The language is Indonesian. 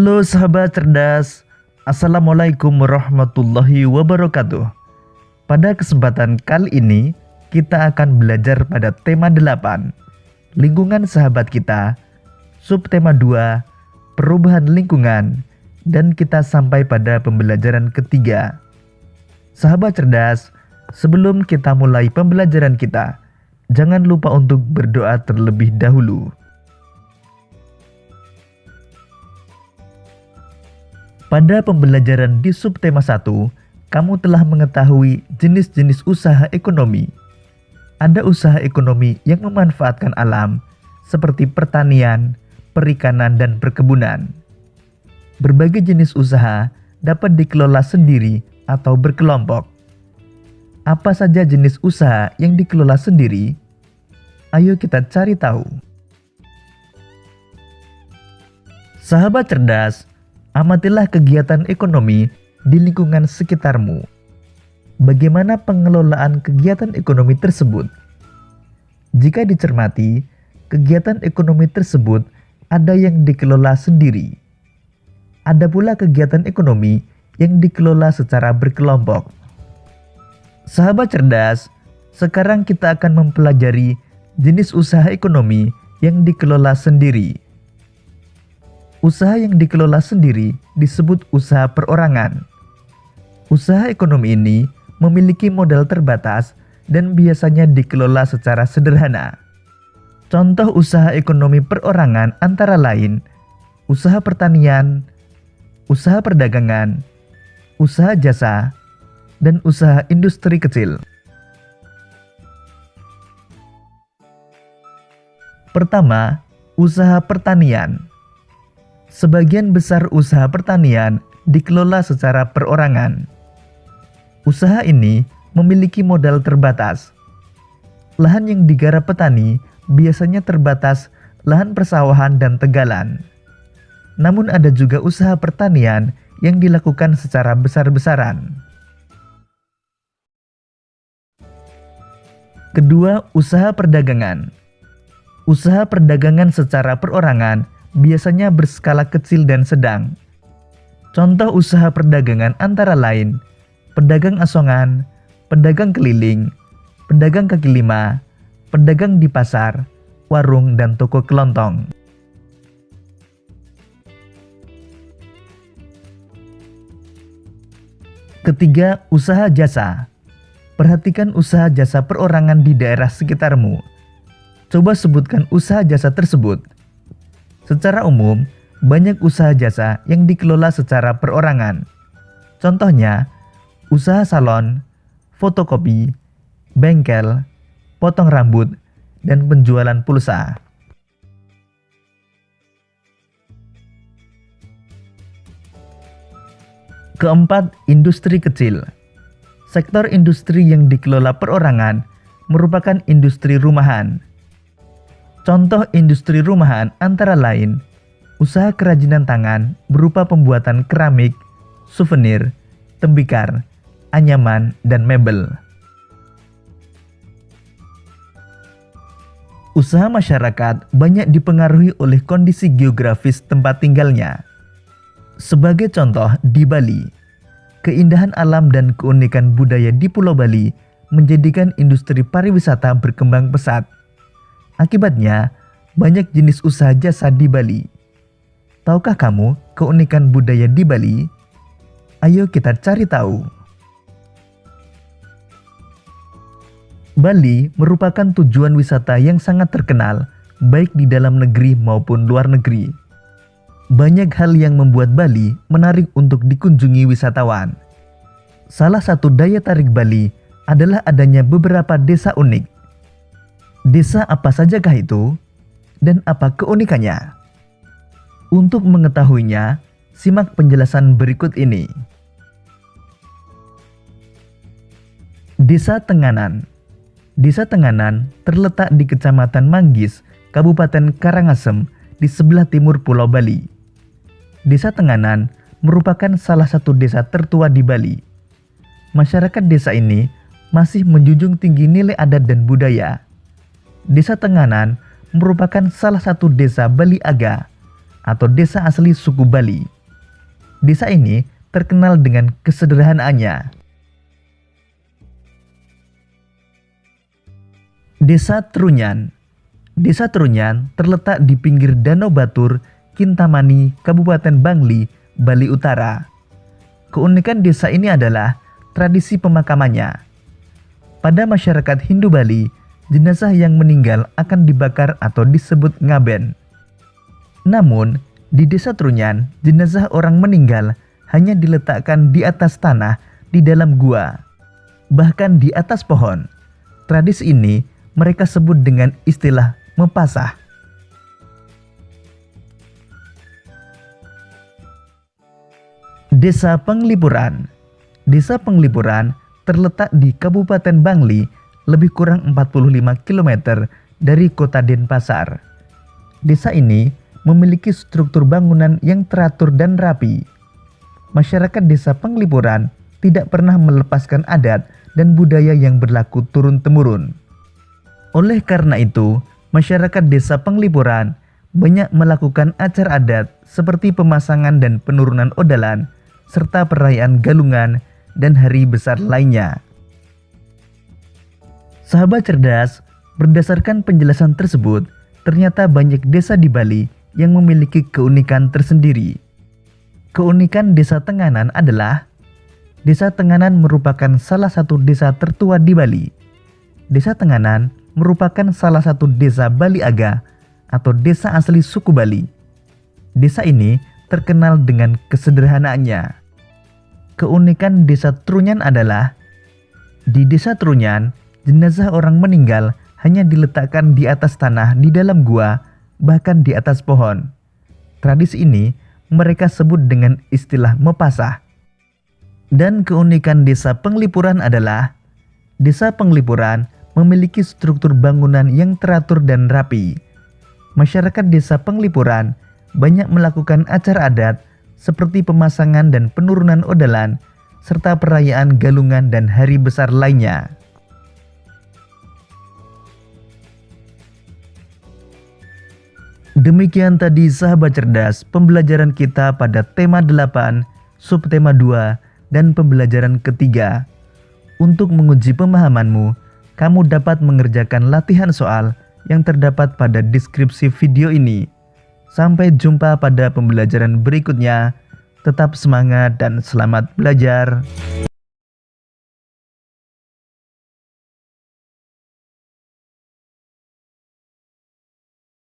Halo sahabat cerdas, Assalamualaikum warahmatullahi wabarakatuh. Pada kesempatan kali ini, kita akan belajar pada tema 8, lingkungan sahabat kita, subtema 2, perubahan lingkungan, dan kita sampai pada pembelajaran ketiga. Sahabat cerdas, sebelum kita mulai pembelajaran kita, jangan lupa untuk berdoa terlebih dahulu. Pada pembelajaran di subtema 1, kamu telah mengetahui jenis-jenis usaha ekonomi. Ada usaha ekonomi yang memanfaatkan alam, seperti pertanian, perikanan, dan perkebunan. Berbagai jenis usaha dapat dikelola sendiri atau berkelompok. Apa saja jenis usaha yang dikelola sendiri? Ayo kita cari tahu. Sahabat cerdas, amatilah kegiatan ekonomi di lingkungan sekitarmu. Bagaimana pengelolaan kegiatan ekonomi tersebut? Jika dicermati, kegiatan ekonomi tersebut ada yang dikelola sendiri. Ada pula kegiatan ekonomi yang dikelola secara berkelompok. Sahabat cerdas, sekarang kita akan mempelajari jenis usaha ekonomi yang dikelola sendiri. Usaha yang dikelola sendiri disebut usaha perorangan. Usaha ekonomi ini memiliki modal terbatas dan biasanya dikelola secara sederhana. Contoh usaha ekonomi perorangan antara lain usaha pertanian, usaha perdagangan, usaha jasa, dan usaha industri kecil. Pertama, usaha pertanian. Sebagian besar usaha pertanian dikelola secara perorangan. Usaha ini memiliki modal terbatas. Lahan yang digarap petani biasanya terbatas lahan persawahan dan tegalan. Namun ada juga usaha pertanian yang dilakukan secara besar-besaran. Kedua, usaha perdagangan. Usaha perdagangan secara perorangan biasanya berskala kecil dan sedang. Contoh usaha perdagangan antara lain pedagang asongan, pedagang keliling, pedagang kaki lima, pedagang di pasar, warung, dan toko kelontong. Ketiga, usaha jasa. Perhatikan usaha jasa perorangan di daerah sekitarmu. Coba sebutkan usaha jasa tersebut. Secara umum, banyak usaha jasa yang dikelola secara perorangan. Contohnya, usaha salon, fotokopi, bengkel, potong rambut, dan penjualan pulsa. Keempat, industri kecil. Sektor industri yang dikelola perorangan merupakan industri rumahan. Contoh industri rumahan antara lain usaha kerajinan tangan berupa pembuatan keramik, souvenir, tembikar, anyaman, dan mebel. Usaha masyarakat banyak dipengaruhi oleh kondisi geografis tempat tinggalnya. Sebagai contoh di Bali, keindahan alam dan keunikan budaya di Pulau Bali menjadikan industri pariwisata berkembang pesat. Akibatnya, banyak jenis usaha jasa di Bali. Tahukah kamu keunikan budaya di Bali? Ayo kita cari tahu. Bali merupakan tujuan wisata yang sangat terkenal, baik di dalam negeri maupun luar negeri. Banyak hal yang membuat Bali menarik untuk dikunjungi wisatawan. Salah satu daya tarik Bali adalah adanya beberapa desa unik. Desa apa sajakah itu? Dan apa keunikannya? Untuk mengetahuinya, simak penjelasan berikut ini. Desa Tenganan. Desa Tenganan terletak di Kecamatan Manggis, Kabupaten Karangasem, di sebelah timur Pulau Bali. Desa Tenganan merupakan salah satu desa tertua di Bali. Masyarakat desa ini masih menjunjung tinggi nilai adat dan budaya. Desa Tenganan merupakan salah satu desa Bali Aga atau desa asli suku Bali. Desa ini terkenal dengan kesederhanaannya. Desa Trunyan. Desa Trunyan terletak di pinggir Danau Batur, Kintamani, Kabupaten Bangli, Bali Utara. Keunikan desa ini adalah tradisi pemakamannya. Pada masyarakat Hindu Bali, jenazah yang meninggal akan dibakar atau disebut ngaben. Namun, di Desa Trunyan, jenazah orang meninggal hanya diletakkan di atas tanah di dalam gua, bahkan di atas pohon. Tradisi ini mereka sebut dengan istilah mepasah. Desa Penglipuran. Desa Penglipuran terletak di Kabupaten Bangli, lebih kurang 45 km dari kota Denpasar. Desa ini memiliki struktur bangunan yang teratur dan rapi. Masyarakat Desa Penglipuran tidak pernah melepaskan adat dan budaya yang berlaku turun-temurun. Oleh karena itu, masyarakat Desa Penglipuran banyak melakukan acara adat seperti pemasangan dan penurunan odalan, serta perayaan galungan dan hari besar lainnya. Sahabat cerdas, berdasarkan penjelasan tersebut, ternyata banyak desa di Bali yang memiliki keunikan tersendiri. Keunikan Desa Tenganan adalah Desa Tenganan merupakan salah satu desa tertua di Bali. Desa Tenganan merupakan salah satu desa Bali Aga atau desa asli suku Bali. Desa ini terkenal dengan kesederhanaannya. Keunikan Desa Trunyan adalah di Desa Trunyan, jenazah orang meninggal hanya diletakkan di atas tanah di dalam gua, bahkan di atas pohon. Tradisi ini mereka sebut dengan istilah mepasah. Dan keunikan Desa Penglipuran adalah Desa Penglipuran memiliki struktur bangunan yang teratur dan rapi. Masyarakat Desa Penglipuran banyak melakukan acara adat seperti pemasangan dan penurunan odalan, serta perayaan galungan dan hari besar lainnya. Demikian tadi sahabat cerdas pembelajaran kita pada tema 8, subtema 2, dan pembelajaran ketiga. Untuk menguji pemahamanmu, kamu dapat mengerjakan latihan soal yang terdapat pada deskripsi video ini. Sampai jumpa pada pembelajaran berikutnya. Tetap semangat dan selamat belajar.